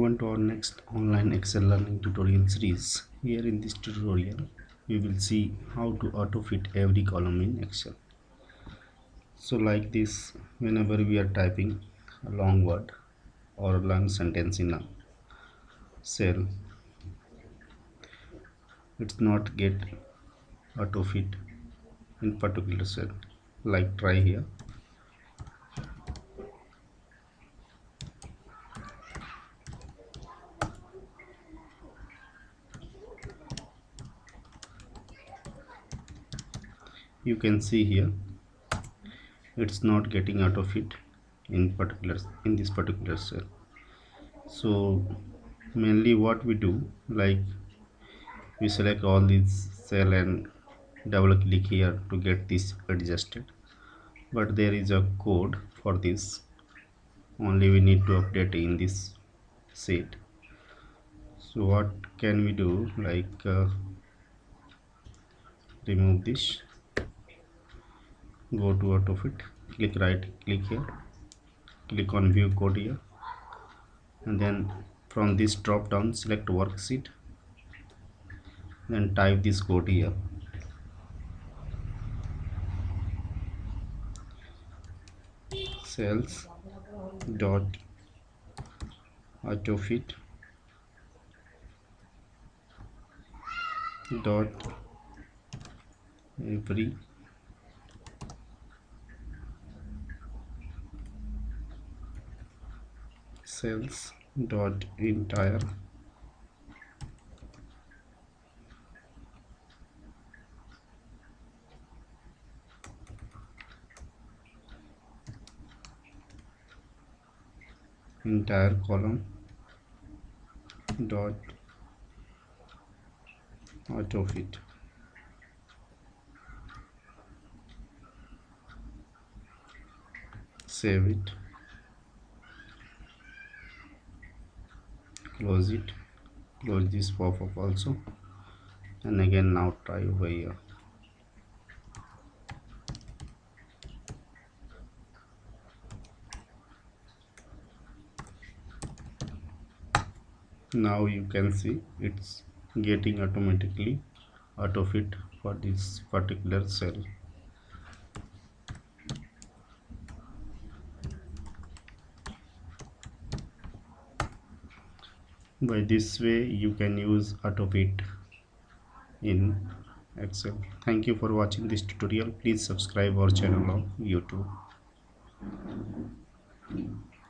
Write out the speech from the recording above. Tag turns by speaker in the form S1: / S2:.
S1: On to our next online Excel learning tutorial series. Here in this tutorial, we will see how to auto fit every column in Excel. So like this, whenever we are typing a long word or a long sentence in a cell, it's not get auto fit in particular cell. Like try here. You can see here it's not getting auto fit in this particular cell. So mainly what we do, like we select all these cell and double click here to get this adjusted, but there is a code for this. Only we need to update in this sheet. So what can we do, like remove this, go to auto fit, click right click here, click on view code here, and then from this drop down select worksheet, then type this code here. Cells dot auto fit dot every cells dot entire column dot auto fit. Save it, close it, close this pop-up also, and again now try over here. Now you can see it's getting automatically auto fit for this particular cell. By this way you can use auto fit in Excel. Thank you for watching this tutorial. Please subscribe our channel on YouTube.